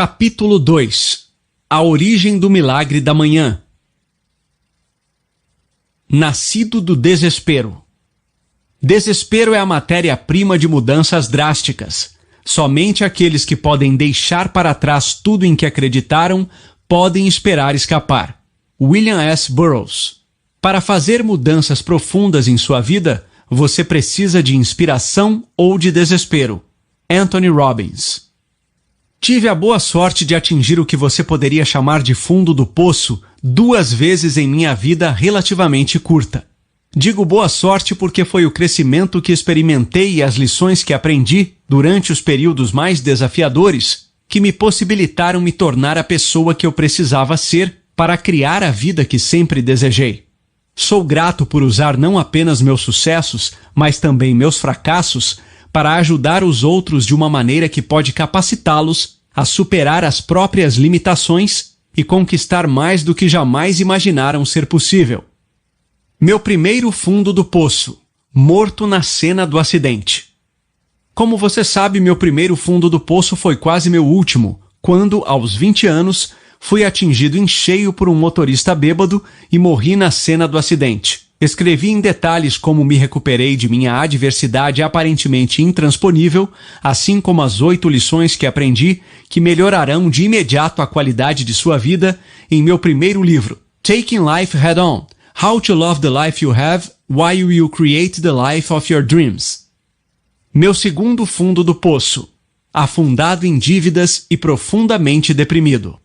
Capítulo 2. A origem do milagre da manhã. Nascido do desespero. Desespero é a matéria-prima de mudanças drásticas. Somente aqueles que podem deixar para trás tudo em que acreditaram podem esperar escapar. William S. Burroughs. Para fazer mudanças profundas em sua vida, você precisa de inspiração ou de desespero. Anthony Robbins. Tive a boa sorte de atingir o que você poderia chamar de fundo do poço 2 vezes em minha vida relativamente curta. Digo boa sorte porque foi o crescimento que experimentei e as lições que aprendi durante os períodos mais desafiadores que me possibilitaram me tornar a pessoa que eu precisava ser para criar a vida que sempre desejei. Sou grato por usar não apenas meus sucessos, mas também meus fracassos para ajudar os outros de uma maneira que pode capacitá-los a superar as próprias limitações e conquistar mais do que jamais imaginaram ser possível. Meu primeiro fundo do poço, morto na cena do acidente. Como você sabe, meu primeiro fundo do poço foi quase meu último, quando, aos 20 anos, fui atingido em cheio por um motorista bêbado e morri na cena do acidente. Escrevi em detalhes como me recuperei de minha adversidade aparentemente intransponível, assim como as 8 lições que aprendi que melhorarão de imediato a qualidade de sua vida em meu primeiro livro, Taking Life Head On: How to Love the Life You Have While You Create the Life of Your Dreams. Meu segundo fundo do poço, afundado em dívidas e profundamente deprimido.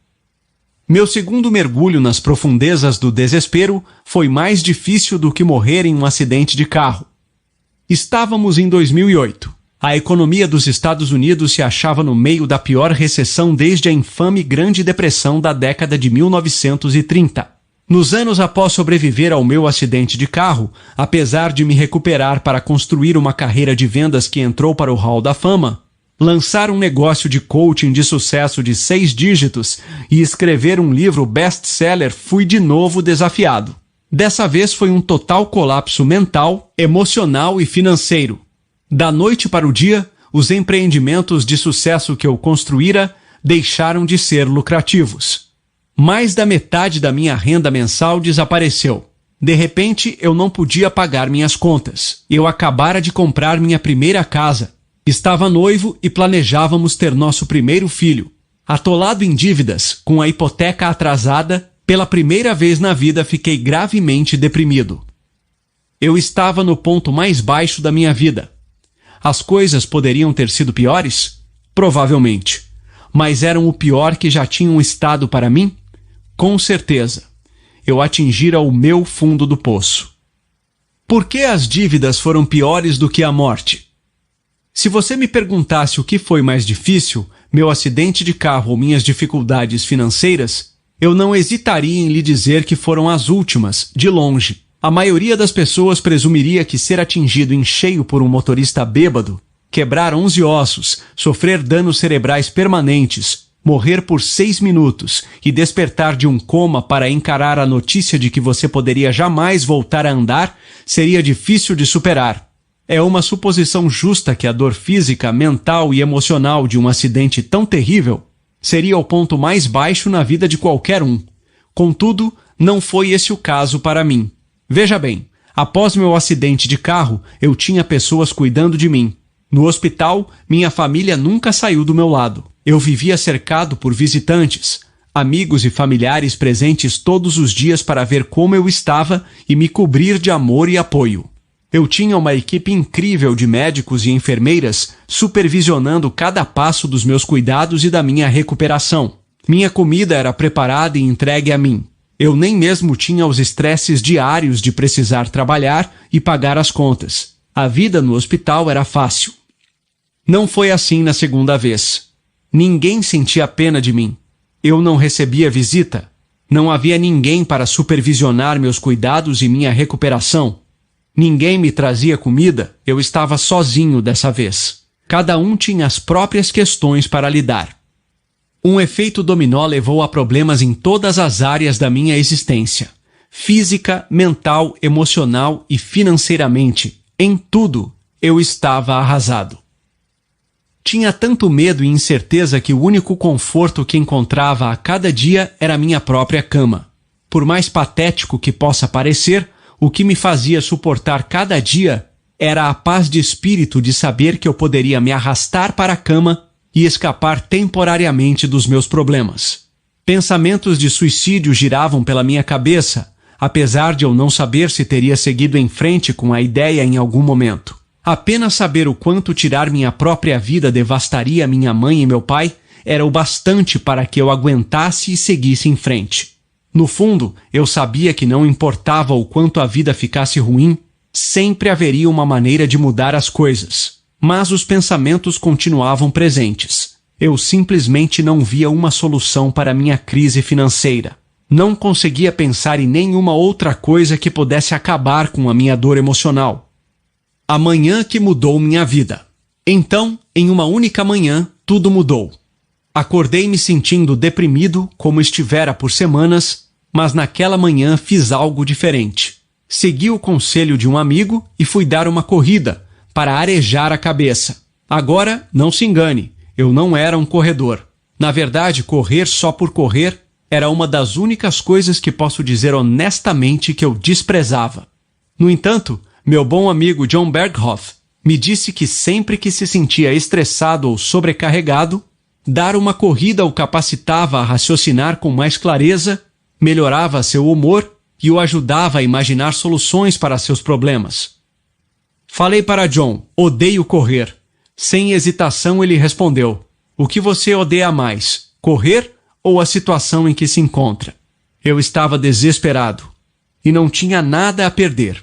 Meu segundo mergulho nas profundezas do desespero foi mais difícil do que morrer em um acidente de carro. Estávamos em 2008. A economia dos Estados Unidos se achava no meio da pior recessão desde a infame Grande Depressão da década de 1930. Nos anos após sobreviver ao meu acidente de carro, apesar de me recuperar para construir uma carreira de vendas que entrou para o Hall da Fama, lançar um negócio de coaching de sucesso de 6 dígitos e escrever um livro best-seller, fui de novo desafiado. Dessa vez foi um total colapso mental, emocional e financeiro. Da noite para o dia, os empreendimentos de sucesso que eu construíra deixaram de ser lucrativos. Mais da metade da minha renda mensal desapareceu. De repente, eu não podia pagar minhas contas. Eu acabara de comprar minha primeira casa. Estava noivo e planejávamos ter nosso primeiro filho. Atolado em dívidas, com a hipoteca atrasada, pela primeira vez na vida fiquei gravemente deprimido. Eu estava no ponto mais baixo da minha vida. As coisas poderiam ter sido piores? Provavelmente. Mas eram o pior que já tinham estado para mim? Com certeza. Eu atingira o meu fundo do poço. Por que as dívidas foram piores do que a morte? Se você me perguntasse o que foi mais difícil, meu acidente de carro ou minhas dificuldades financeiras, eu não hesitaria em lhe dizer que foram as últimas, de longe. A maioria das pessoas presumiria que ser atingido em cheio por um motorista bêbado, quebrar 11 ossos, sofrer danos cerebrais permanentes, morrer por 6 minutos e despertar de um coma para encarar a notícia de que você poderia jamais voltar a andar seria difícil de superar. É uma suposição justa que a dor física, mental e emocional de um acidente tão terrível seria o ponto mais baixo na vida de qualquer um. Contudo, não foi esse o caso para mim. Veja bem, após meu acidente de carro, eu tinha pessoas cuidando de mim. No hospital, minha família nunca saiu do meu lado. Eu vivia cercado por visitantes, amigos e familiares presentes todos os dias para ver como eu estava e me cobrir de amor e apoio. Eu tinha uma equipe incrível de médicos e enfermeiras supervisionando cada passo dos meus cuidados e da minha recuperação. Minha comida era preparada e entregue a mim. Eu nem mesmo tinha os estresses diários de precisar trabalhar e pagar as contas. A vida no hospital era fácil. Não foi assim na segunda vez. Ninguém sentia pena de mim. Eu não recebia visita. Não havia ninguém para supervisionar meus cuidados e minha recuperação. Ninguém me trazia comida, eu estava sozinho dessa vez. Cada um tinha as próprias questões para lidar. Um efeito dominó levou a problemas em todas as áreas da minha existência. Física, mental, emocional e financeiramente. Em tudo, eu estava arrasado. Tinha tanto medo e incerteza que o único conforto que encontrava a cada dia era minha própria cama. Por mais patético que possa parecer, o que me fazia suportar cada dia era a paz de espírito de saber que eu poderia me arrastar para a cama e escapar temporariamente dos meus problemas. Pensamentos de suicídio giravam pela minha cabeça, apesar de eu não saber se teria seguido em frente com a ideia em algum momento. Apenas saber o quanto tirar minha própria vida devastaria minha mãe e meu pai era o bastante para que eu aguentasse e seguisse em frente. No fundo, eu sabia que não importava o quanto a vida ficasse ruim, sempre haveria uma maneira de mudar as coisas. Mas os pensamentos continuavam presentes. Eu simplesmente não via uma solução para minha crise financeira. Não conseguia pensar em nenhuma outra coisa que pudesse acabar com a minha dor emocional. A manhã que mudou minha vida. Então, em uma única manhã, tudo mudou. Acordei me sentindo deprimido, como estivera por semanas, mas naquela manhã fiz algo diferente. Segui o conselho de um amigo e fui dar uma corrida, para arejar a cabeça. Agora, não se engane, eu não era um corredor. Na verdade, correr só por correr era uma das únicas coisas que posso dizer honestamente que eu desprezava. No entanto, meu bom amigo John Berghoff me disse que sempre que se sentia estressado ou sobrecarregado, dar uma corrida o capacitava a raciocinar com mais clareza, melhorava seu humor e o ajudava a imaginar soluções para seus problemas. Falei para John, odeio correr. Sem hesitação ele respondeu, o que você odeia mais, correr ou a situação em que se encontra? Eu estava desesperado e não tinha nada a perder.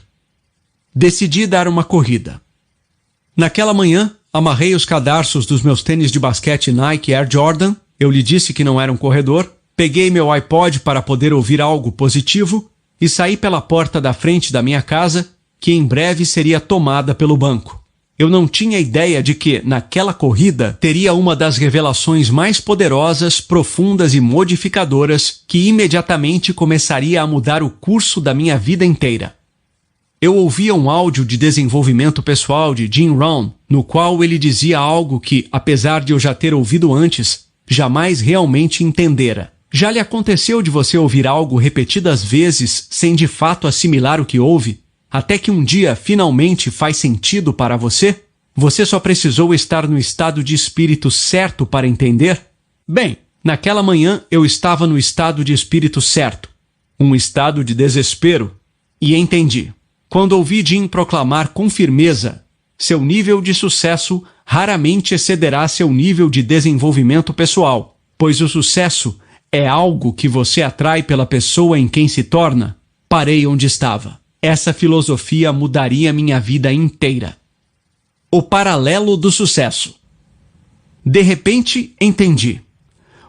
Decidi dar uma corrida. Naquela manhã, amarrei os cadarços dos meus tênis de basquete Nike Air Jordan, eu lhe disse que não era um corredor, peguei meu iPod para poder ouvir algo positivo e saí pela porta da frente da minha casa, que em breve seria tomada pelo banco. Eu não tinha ideia de que, naquela corrida, teria uma das revelações mais poderosas, profundas e modificadoras que imediatamente começaria a mudar o curso da minha vida inteira. Eu ouvia um áudio de desenvolvimento pessoal de Jim Rohn, no qual ele dizia algo que, apesar de eu já ter ouvido antes, jamais realmente entendera. Já lhe aconteceu de você ouvir algo repetidas vezes sem de fato assimilar o que ouve, até que um dia finalmente faz sentido para você? Você só precisou estar no estado de espírito certo para entender? Bem, naquela manhã eu estava no estado de espírito certo, um estado de desespero, e entendi. Quando ouvi Jim proclamar com firmeza, seu nível de sucesso raramente excederá seu nível de desenvolvimento pessoal, pois o sucesso é algo que você atrai pela pessoa em quem se torna. Parei onde estava. Essa filosofia mudaria minha vida inteira. O paralelo do sucesso. De repente, entendi.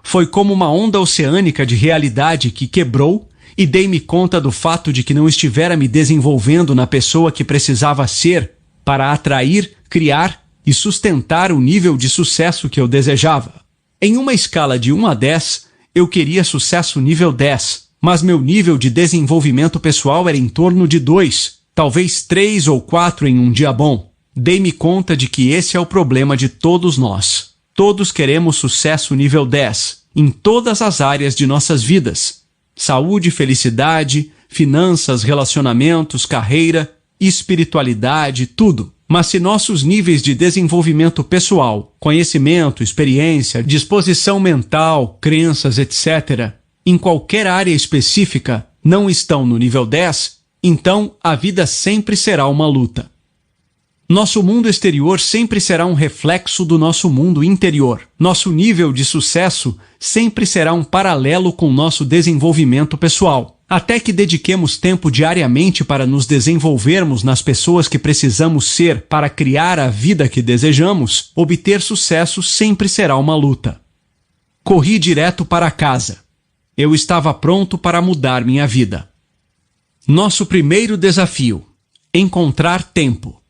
Foi como uma onda oceânica de realidade que quebrou e dei-me conta do fato de que não estivera me desenvolvendo na pessoa que precisava ser para atrair, criar e sustentar o nível de sucesso que eu desejava. Em uma escala de 1 a 10, eu queria sucesso nível 10, mas meu nível de desenvolvimento pessoal era em torno de 2, talvez 3 ou 4 em um dia bom. Dei-me conta de que esse é o problema de todos nós. Todos queremos sucesso nível 10, em todas as áreas de nossas vidas. Saúde, felicidade, finanças, relacionamentos, carreira, espiritualidade, tudo. Mas se nossos níveis de desenvolvimento pessoal, conhecimento, experiência, disposição mental, crenças, etc., em qualquer área específica, não estão no nível 10, então a vida sempre será uma luta. Nosso mundo exterior sempre será um reflexo do nosso mundo interior. Nosso nível de sucesso sempre será um paralelo com nosso desenvolvimento pessoal. Até que dediquemos tempo diariamente para nos desenvolvermos nas pessoas que precisamos ser para criar a vida que desejamos, obter sucesso sempre será uma luta. Corri direto para casa. Eu estava pronto para mudar minha vida. Nosso primeiro desafio: encontrar tempo.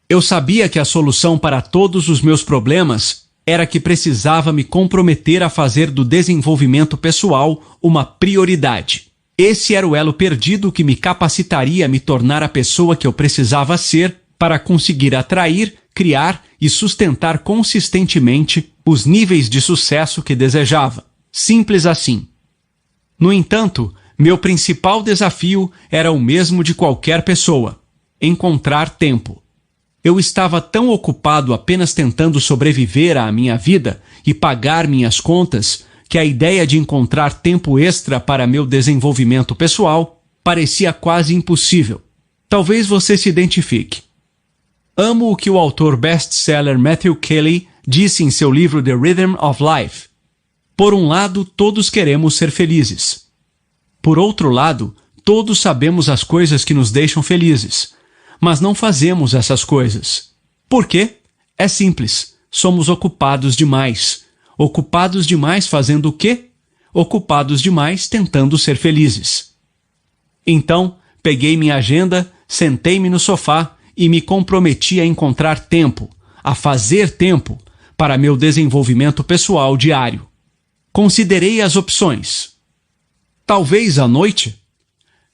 Eu sabia que a solução para todos os meus problemas era que precisava me comprometer a fazer do desenvolvimento pessoal uma prioridade. Esse era o elo perdido que me capacitaria a me tornar a pessoa que eu precisava ser para conseguir atrair, criar e sustentar consistentemente os níveis de sucesso que desejava. Simples assim. No entanto, meu principal desafio era o mesmo de qualquer pessoa: encontrar tempo. Eu estava tão ocupado apenas tentando sobreviver à minha vida e pagar minhas contas que a ideia de encontrar tempo extra para meu desenvolvimento pessoal parecia quase impossível. Talvez você se identifique. Amo o que o autor best-seller Matthew Kelly disse em seu livro The Rhythm of Life. Por um lado, todos queremos ser felizes. Por outro lado, todos sabemos as coisas que nos deixam felizes, mas não fazemos essas coisas. Por quê? É simples. Somos ocupados demais. Ocupados demais fazendo o quê? Ocupados demais tentando ser felizes. Então, peguei minha agenda, sentei-me no sofá e me comprometi a encontrar tempo, a fazer tempo, para meu desenvolvimento pessoal diário. Considerei as opções. Talvez à noite?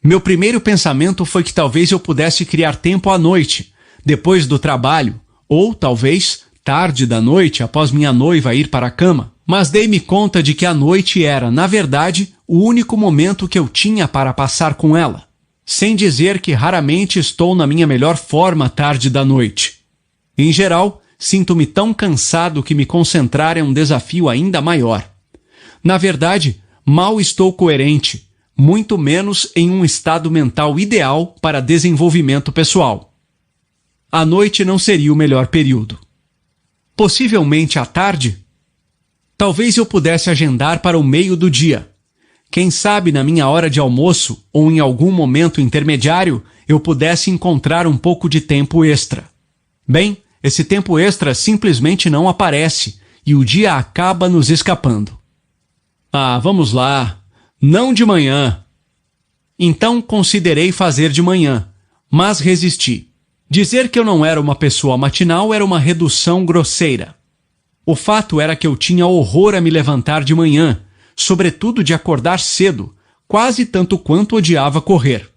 Meu primeiro pensamento foi que talvez eu pudesse criar tempo à noite, depois do trabalho, ou talvez tarde da noite após minha noiva ir para a cama, mas dei-me conta de que a noite era, na verdade, o único momento que eu tinha para passar com ela, sem dizer que raramente estou na minha melhor forma tarde da noite. Em geral, sinto-me tão cansado que me concentrar é um desafio ainda maior. Na verdade, mal estou coerente, muito menos em um estado mental ideal para desenvolvimento pessoal. A noite não seria o melhor período. Possivelmente à tarde? Talvez eu pudesse agendar para o meio do dia. Quem sabe na minha hora de almoço ou em algum momento intermediário eu pudesse encontrar um pouco de tempo extra. Bem, esse tempo extra simplesmente não aparece e o dia acaba nos escapando. Ah, vamos lá. Não de manhã. Então considerei fazer de manhã, mas resisti. Dizer que eu não era uma pessoa matinal era uma redução grosseira. O fato era que eu tinha horror a me levantar de manhã, sobretudo de acordar cedo, quase tanto quanto odiava correr.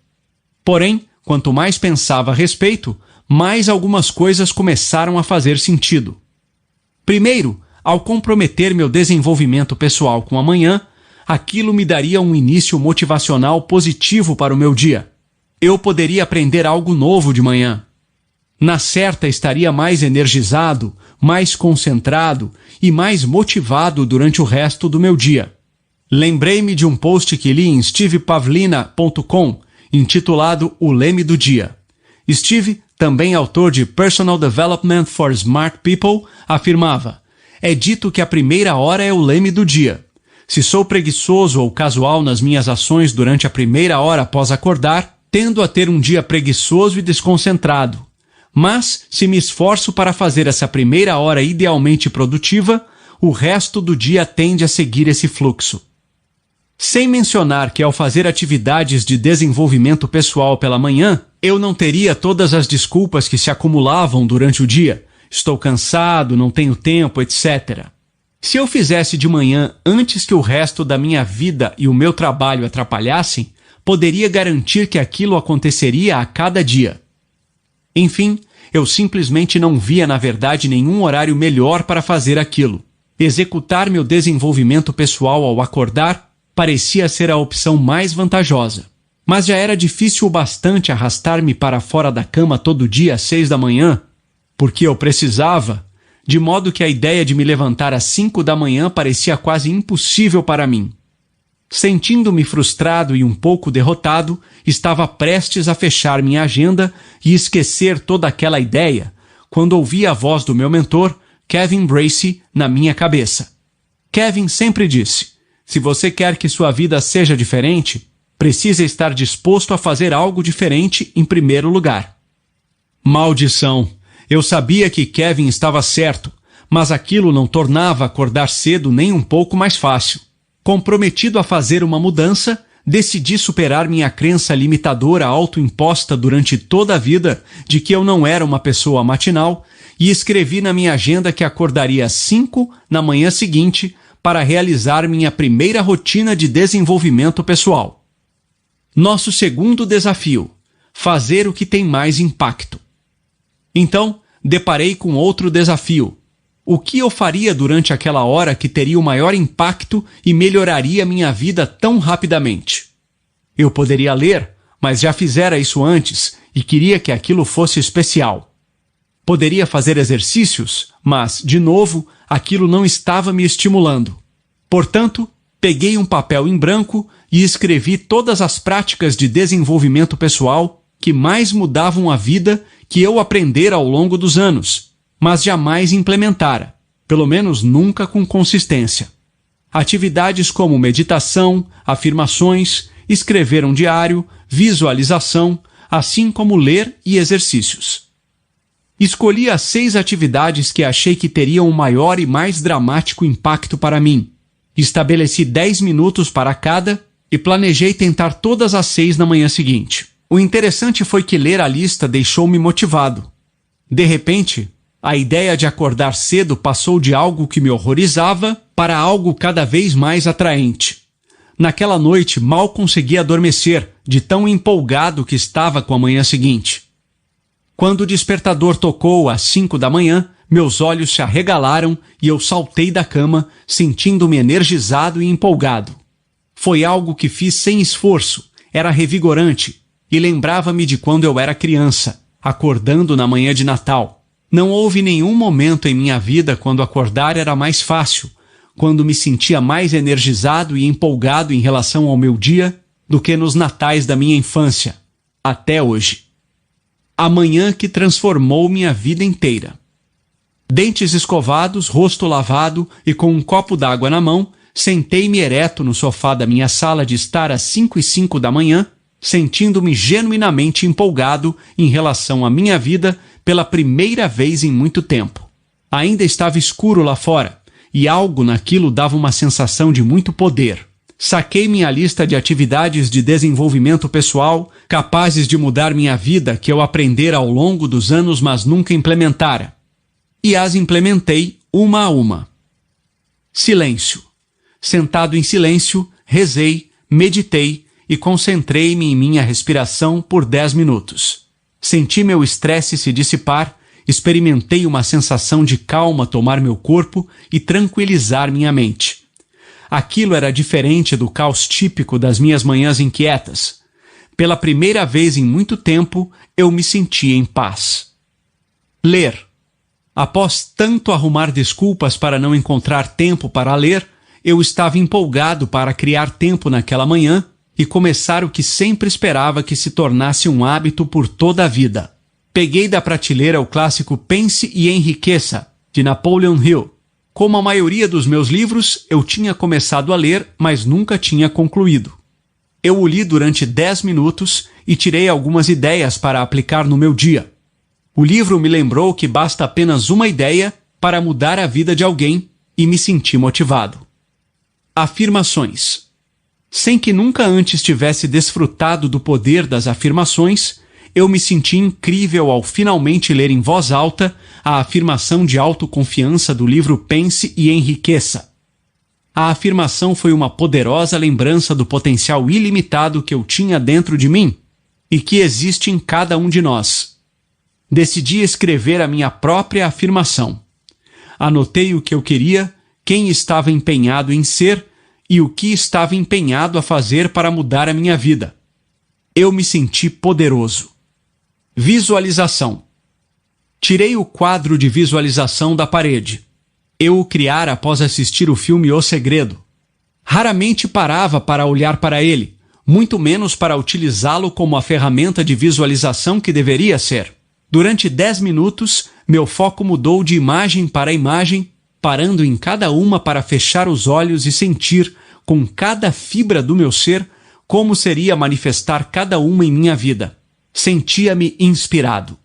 Porém, quanto mais pensava a respeito, mais algumas coisas começaram a fazer sentido. Primeiro, ao comprometer meu desenvolvimento pessoal com a manhã, aquilo me daria um início motivacional positivo para o meu dia. Eu poderia aprender algo novo de manhã. Na certa, estaria mais energizado, mais concentrado e mais motivado durante o resto do meu dia. Lembrei-me de um post que li em stevepavlina.com, intitulado O Leme do Dia. Steve, também autor de Personal Development for Smart People, afirmava: é dito que a primeira hora é o leme do dia. Se sou preguiçoso ou casual nas minhas ações durante a primeira hora após acordar, tendo a ter um dia preguiçoso e desconcentrado. Mas, se me esforço para fazer essa primeira hora idealmente produtiva, o resto do dia tende a seguir esse fluxo. Sem mencionar que ao fazer atividades de desenvolvimento pessoal pela manhã, eu não teria todas as desculpas que se acumulavam durante o dia. Estou cansado, não tenho tempo, etc. Se eu fizesse de manhã antes que o resto da minha vida e o meu trabalho atrapalhassem, poderia garantir que aquilo aconteceria a cada dia. Enfim, eu simplesmente não via na verdade nenhum horário melhor para fazer aquilo. Executar meu desenvolvimento pessoal ao acordar parecia ser a opção mais vantajosa. Mas já era difícil o bastante arrastar-me para fora da cama todo dia às 6 da manhã, porque eu precisava, de modo que a ideia de me levantar às 5 da manhã parecia quase impossível para mim. Sentindo-me frustrado e um pouco derrotado, estava prestes a fechar minha agenda e esquecer toda aquela ideia, quando ouvi a voz do meu mentor, Kevin Bracey, na minha cabeça. Kevin sempre disse: se você quer que sua vida seja diferente, precisa estar disposto a fazer algo diferente em primeiro lugar. Maldição! Eu sabia que Kevin estava certo, mas aquilo não tornava acordar cedo nem um pouco mais fácil. Comprometido a fazer uma mudança, decidi superar minha crença limitadora autoimposta durante toda a vida de que eu não era uma pessoa matinal e escrevi na minha agenda que acordaria às 5 na manhã seguinte para realizar minha primeira rotina de desenvolvimento pessoal. Nosso segundo desafio: fazer o que tem mais impacto. Então, deparei com outro desafio. O que eu faria durante aquela hora que teria o maior impacto e melhoraria minha vida tão rapidamente? Eu poderia ler, mas já fizera isso antes e queria que aquilo fosse especial. Poderia fazer exercícios, mas, de novo, aquilo não estava me estimulando. Portanto, peguei um papel em branco e escrevi todas as práticas de desenvolvimento pessoal que mais mudavam a vida que eu aprendera ao longo dos anos, mas jamais implementara, pelo menos nunca com consistência. Atividades como meditação, afirmações, escrever um diário, visualização, assim como ler e exercícios. Escolhi as 6 atividades que achei que teriam o maior e mais dramático impacto para mim. Estabeleci 10 minutos para cada e planejei tentar todas as 6 na manhã seguinte. O interessante foi que ler a lista deixou-me motivado. De repente, a ideia de acordar cedo passou de algo que me horrorizava para algo cada vez mais atraente. Naquela noite, mal consegui adormecer, de tão empolgado que estava com a manhã seguinte. Quando o despertador tocou às 5 da manhã, meus olhos se arregalaram e eu saltei da cama, sentindo-me energizado e empolgado. Foi algo que fiz sem esforço, era revigorante e lembrava-me de quando eu era criança, acordando na manhã de Natal. Não houve nenhum momento em minha vida quando acordar era mais fácil, quando me sentia mais energizado e empolgado em relação ao meu dia do que nos natais da minha infância, até hoje. A manhã que transformou minha vida inteira. Dentes escovados, rosto lavado e com um copo d'água na mão, sentei-me ereto no sofá da minha sala de estar às 5:05 da manhã, sentindo-me genuinamente empolgado em relação à minha vida pela primeira vez em muito tempo. Ainda estava escuro lá fora, e algo naquilo dava uma sensação de muito poder. Saquei minha lista de atividades de desenvolvimento pessoal capazes de mudar minha vida que eu aprendera ao longo dos anos, mas nunca implementara. E as implementei uma a uma. Silêncio. Sentado em silêncio, rezei, meditei e concentrei-me em minha respiração por 10 minutos. Senti meu estresse se dissipar, experimentei uma sensação de calma tomar meu corpo e tranquilizar minha mente. Aquilo era diferente do caos típico das minhas manhãs inquietas. Pela primeira vez em muito tempo, eu me senti em paz. Ler. Após tanto arrumar desculpas para não encontrar tempo para ler, eu estava empolgado para criar tempo naquela manhã e começar o que sempre esperava que se tornasse um hábito por toda a vida. Peguei da prateleira o clássico Pense e Enriqueça, de Napoleon Hill. Como a maioria dos meus livros, eu tinha começado a ler, mas nunca tinha concluído. Eu o li durante 10 minutos e tirei algumas ideias para aplicar no meu dia. O livro me lembrou que basta apenas uma ideia para mudar a vida de alguém e me senti motivado. Afirmações. Sem que nunca antes tivesse desfrutado do poder das afirmações, eu me senti incrível ao finalmente ler em voz alta a afirmação de autoconfiança do livro Pense e Enriqueça. A afirmação foi uma poderosa lembrança do potencial ilimitado que eu tinha dentro de mim e que existe em cada um de nós. Decidi escrever a minha própria afirmação. Anotei o que eu queria, quem estava empenhado em ser e o que estava empenhado a fazer para mudar a minha vida. Eu me senti poderoso. Visualização. Tirei o quadro de visualização da parede. Eu o criara após assistir o filme O Segredo. Raramente parava para olhar para ele, muito menos para utilizá-lo como a ferramenta de visualização que deveria ser. Durante 10 minutos, meu foco mudou de imagem para imagem, parando em cada uma para fechar os olhos e sentir, com cada fibra do meu ser, como seria manifestar cada uma em minha vida. Sentia-me inspirado.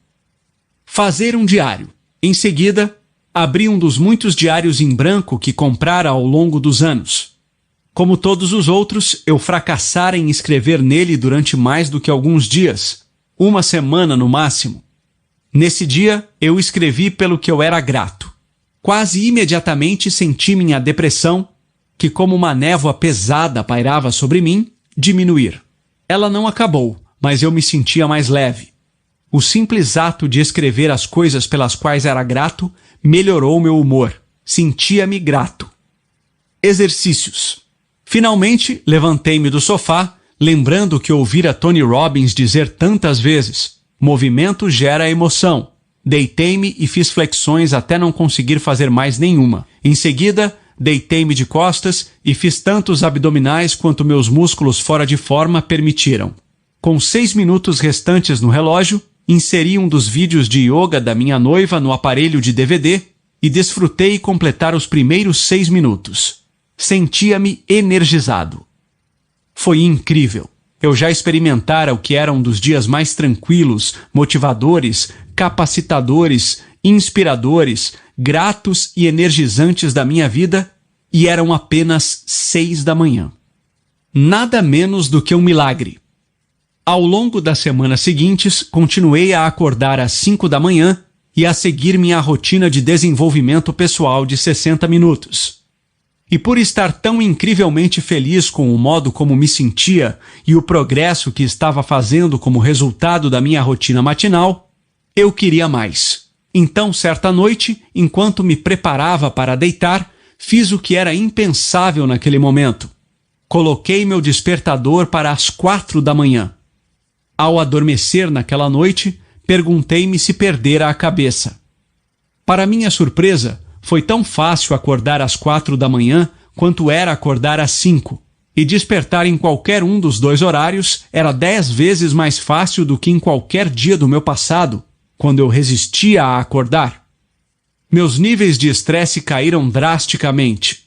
Fazer um diário. Em seguida, abri um dos muitos diários em branco que comprara ao longo dos anos. Como todos os outros, eu fracassara em escrever nele durante mais do que alguns dias, uma semana no máximo. Nesse dia, eu escrevi pelo que eu era grato. Quase imediatamente senti minha depressão, que como uma névoa pesada pairava sobre mim, diminuir. Ela não acabou, mas eu me sentia mais leve. O simples ato de escrever as coisas pelas quais era grato melhorou meu humor. Sentia-me grato. Exercícios. Finalmente, levantei-me do sofá, lembrando que ouvira Tony Robbins dizer tantas vezes: movimento gera emoção. Deitei-me e fiz flexões até não conseguir fazer mais nenhuma. Em seguida, deitei-me de costas e fiz tantos abdominais quanto meus músculos fora de forma permitiram. Com 6 minutos restantes no relógio, inseri um dos vídeos de yoga da minha noiva no aparelho de DVD e desfrutei completar os primeiros 6 minutos. Sentia-me energizado. Foi incrível. Eu já experimentara o que era um dos dias mais tranquilos, motivadores, capacitadores, inspiradores, gratos e energizantes da minha vida, e eram apenas 6 da manhã. Nada menos do que um milagre. Ao longo das semanas seguintes, continuei a acordar às 5 da manhã e a seguir minha rotina de desenvolvimento pessoal de 60 minutos. E por estar tão incrivelmente feliz com o modo como me sentia e o progresso que estava fazendo como resultado da minha rotina matinal, eu queria mais. Então, certa noite, enquanto me preparava para deitar, fiz o que era impensável naquele momento. Coloquei meu despertador para as 4 da manhã. Ao adormecer naquela noite, perguntei-me se perdera a cabeça. Para minha surpresa, foi tão fácil acordar às 4 da manhã quanto era acordar às 5, e despertar em qualquer um dos dois horários era 10 vezes mais fácil do que em qualquer dia do meu passado, quando eu resistia a acordar. Meus níveis de estresse caíram drasticamente.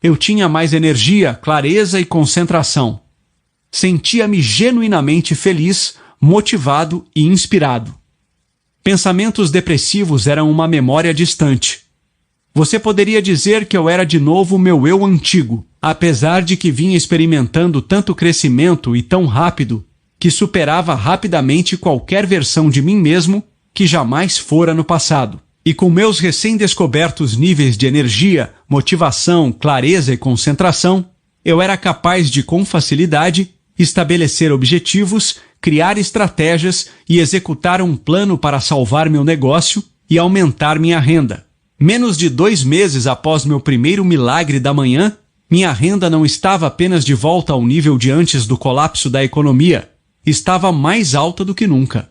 Eu tinha mais energia, clareza e concentração. Sentia-me genuinamente feliz, motivado e inspirado. Pensamentos depressivos eram uma memória distante. Você poderia dizer que eu era de novo meu eu antigo, apesar de que vinha experimentando tanto crescimento e tão rápido que superava rapidamente qualquer versão de mim mesmo que jamais fora no passado. E com meus recém-descobertos níveis de energia, motivação, clareza e concentração, eu era capaz de, com facilidade, estabelecer objetivos, criar estratégias e executar um plano para salvar meu negócio e aumentar minha renda. Menos de 2 meses após meu primeiro milagre da manhã, minha renda não estava apenas de volta ao nível de antes do colapso da economia, estava mais alta do que nunca.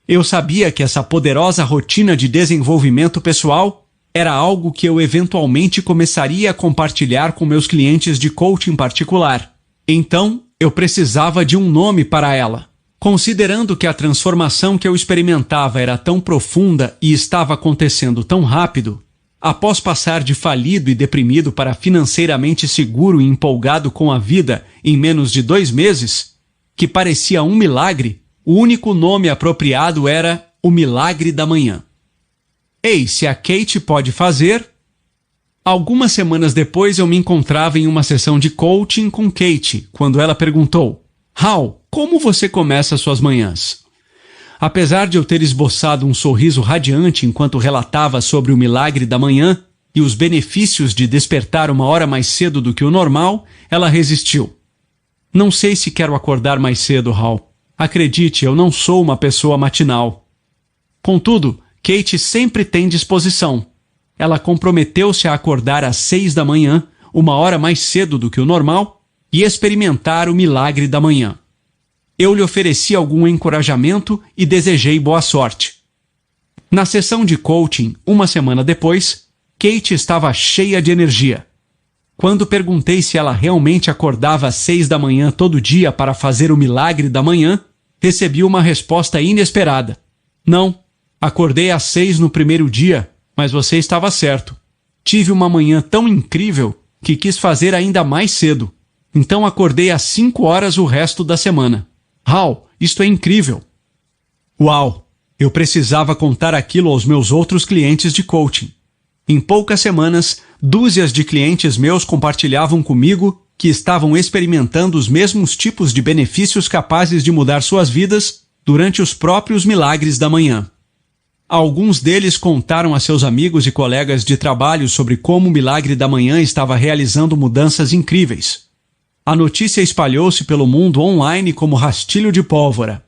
Eu sabia que essa poderosa rotina de desenvolvimento pessoal era algo que eu eventualmente começaria a compartilhar com meus clientes de coaching particular. Então, eu precisava de um nome para ela. Considerando que a transformação que eu experimentava era tão profunda e estava acontecendo tão rápido, após passar de falido e deprimido para financeiramente seguro e empolgado com a vida em menos de 2 meses, que parecia um milagre, o único nome apropriado era o Milagre da Manhã. Ei, se a Kate pode fazer... Algumas semanas depois eu me encontrava em uma sessão de coaching com Kate, quando ela perguntou: Hal, como você começa suas manhãs? Apesar de eu ter esboçado um sorriso radiante enquanto relatava sobre o milagre da manhã e os benefícios de despertar 1 hora mais cedo do que o normal, ela resistiu. Não sei se quero acordar mais cedo, Hal. Acredite, eu não sou uma pessoa matinal. Contudo, Kate sempre tem disposição. Ela comprometeu-se a acordar às 6 da manhã, 1 hora mais cedo do que o normal, e experimentar o milagre da manhã. Eu lhe ofereci algum encorajamento e desejei boa sorte. Na sessão de coaching, 1 semana depois, Kate estava cheia de energia. Quando perguntei se ela realmente acordava às 6 da manhã todo dia para fazer o milagre da manhã, recebi uma resposta inesperada. Não, acordei às 6 no primeiro dia, mas você estava certo. Tive uma manhã tão incrível que quis fazer ainda mais cedo. Então acordei às 5 horas o resto da semana. Hal, isto é incrível. Uau! Eu precisava contar aquilo aos meus outros clientes de coaching. Em poucas semanas, dúzias de clientes meus compartilhavam comigo que estavam experimentando os mesmos tipos de benefícios capazes de mudar suas vidas durante os próprios milagres da manhã. Alguns deles contaram a seus amigos e colegas de trabalho sobre como o milagre da manhã estava realizando mudanças incríveis. A notícia espalhou-se pelo mundo online como rastilho de pólvora.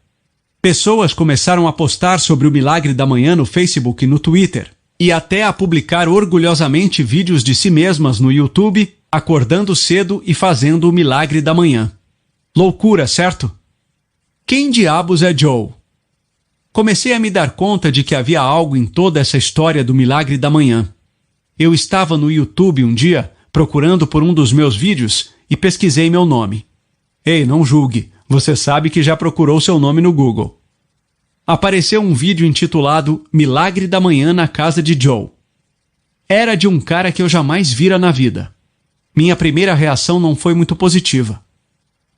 Pessoas começaram a postar sobre o milagre da manhã no Facebook e no Twitter, e até a publicar orgulhosamente vídeos de si mesmas no YouTube, acordando cedo e fazendo o milagre da manhã. Loucura, certo? Quem diabos é Joe? Comecei a me dar conta de que havia algo em toda essa história do milagre da manhã. Eu estava no YouTube um dia, procurando por um dos meus vídeos, e pesquisei meu nome. Ei, não julgue, você sabe que já procurou seu nome no Google. Apareceu um vídeo intitulado Milagre da Manhã na Casa de Joe. Era de um cara que eu jamais vira na vida. Minha primeira reação não foi muito positiva.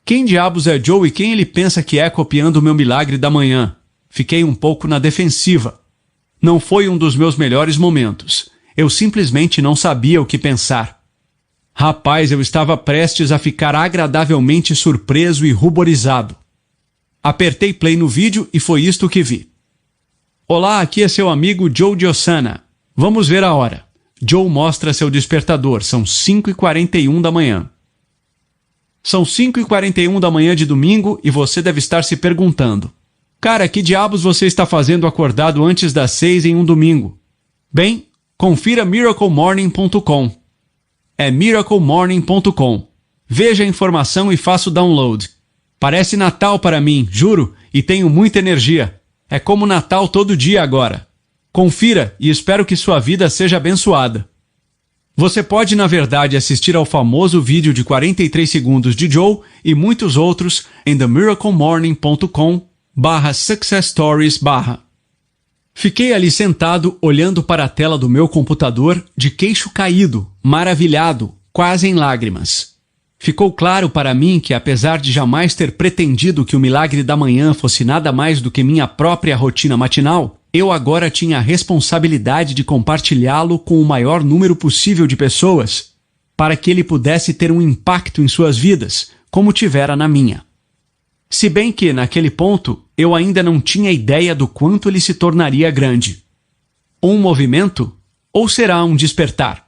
Quem diabos é Joe e quem ele pensa que é copiando o meu milagre da manhã? Fiquei um pouco na defensiva. Não foi um dos meus melhores momentos. Eu simplesmente não sabia o que pensar. Rapaz, eu estava prestes a ficar agradavelmente surpreso e ruborizado. Apertei play no vídeo e foi isto que vi. Olá, aqui é seu amigo Joe Diosana. Vamos ver a hora. Joe mostra seu despertador. São 5h41 da manhã. São 5h41 da manhã de domingo e você deve estar se perguntando: cara, que diabos você está fazendo acordado antes das 6 em um domingo? Bem, confira miraclemorning.com. É miraclemorning.com. Veja a informação e faça o download. Parece Natal para mim, juro, e tenho muita energia. É como Natal todo dia agora. Confira e espero que sua vida seja abençoada. Você pode, na verdade, assistir ao famoso vídeo de 43 segundos de Joe e muitos outros em themiraclemorning.com/successstories/. Fiquei ali sentado, olhando para a tela do meu computador, de queixo caído, maravilhado, quase em lágrimas. Ficou claro para mim que, apesar de jamais ter pretendido que o milagre da manhã fosse nada mais do que minha própria rotina matinal, eu agora tinha a responsabilidade de compartilhá-lo com o maior número possível de pessoas, para que ele pudesse ter um impacto em suas vidas, como tivera na minha. Se bem que, naquele ponto, eu ainda não tinha ideia do quanto ele se tornaria grande. Um movimento? Ou será um despertar?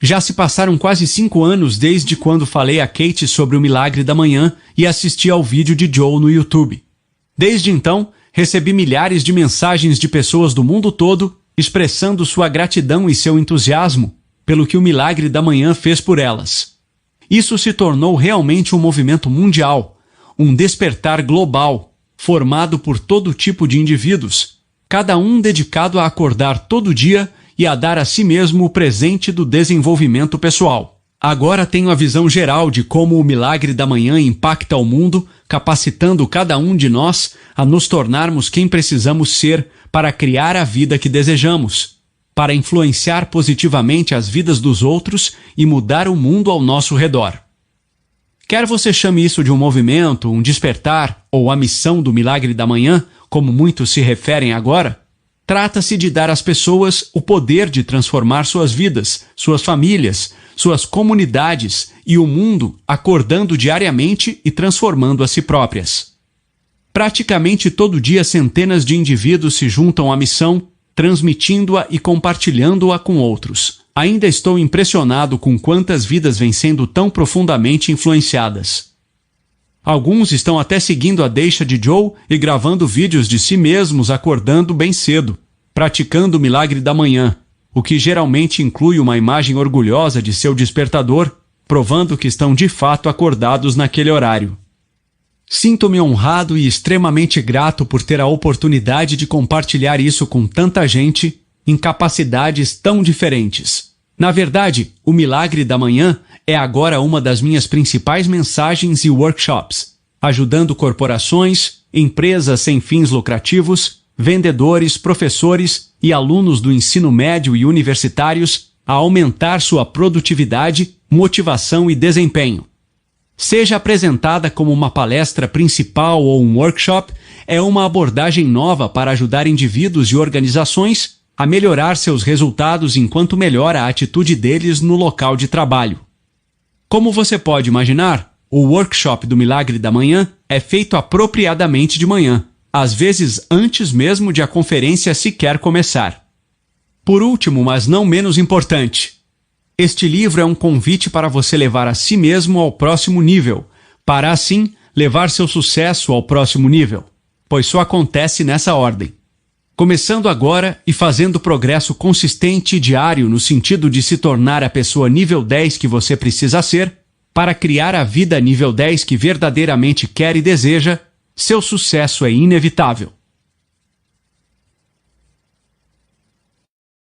Já se passaram quase 5 anos desde quando falei a Kate sobre o milagre da manhã e assisti ao vídeo de Joe no YouTube. Desde então, recebi milhares de mensagens de pessoas do mundo todo expressando sua gratidão e seu entusiasmo pelo que o milagre da manhã fez por elas. Isso se tornou realmente um movimento mundial, um despertar global, formado por todo tipo de indivíduos, cada um dedicado a acordar todo dia e a dar a si mesmo o presente do desenvolvimento pessoal. Agora tenho a visão geral de como o milagre da manhã impacta o mundo, capacitando cada um de nós a nos tornarmos quem precisamos ser para criar a vida que desejamos, para influenciar positivamente as vidas dos outros e mudar o mundo ao nosso redor. Quer você chame isso de um movimento, um despertar ou a missão do milagre da manhã, como muitos se referem agora, trata-se de dar às pessoas o poder de transformar suas vidas, suas famílias, suas comunidades e o mundo acordando diariamente e transformando a si próprias. Praticamente todo dia centenas de indivíduos se juntam à missão, transmitindo-a e compartilhando-a com outros. Ainda estou impressionado com quantas vidas vêm sendo tão profundamente influenciadas. Alguns estão até seguindo a deixa de Joe e gravando vídeos de si mesmos acordando bem cedo, praticando o milagre da manhã, o que geralmente inclui uma imagem orgulhosa de seu despertador, provando que estão de fato acordados naquele horário. Sinto-me honrado e extremamente grato por ter a oportunidade de compartilhar isso com tanta gente em capacidades tão diferentes. Na verdade, o milagre da manhã é agora uma das minhas principais mensagens e workshops, ajudando corporações, empresas sem fins lucrativos, vendedores, professores e alunos do ensino médio e universitários a aumentar sua produtividade, motivação e desempenho. Seja apresentada como uma palestra principal ou um workshop, é uma abordagem nova para ajudar indivíduos e organizações a melhorar seus resultados enquanto melhora a atitude deles no local de trabalho. Como você pode imaginar, o workshop do Milagre da Manhã é feito apropriadamente de manhã, às vezes antes mesmo de a conferência sequer começar. Por último, mas não menos importante, este livro é um convite para você levar a si mesmo ao próximo nível, para assim levar seu sucesso ao próximo nível. pois só acontece nessa ordem. Começando agora e fazendo progresso consistente e diário no sentido de se tornar a pessoa nível 10 que você precisa ser, para criar a vida nível 10 que verdadeiramente quer e deseja, seu sucesso é inevitável.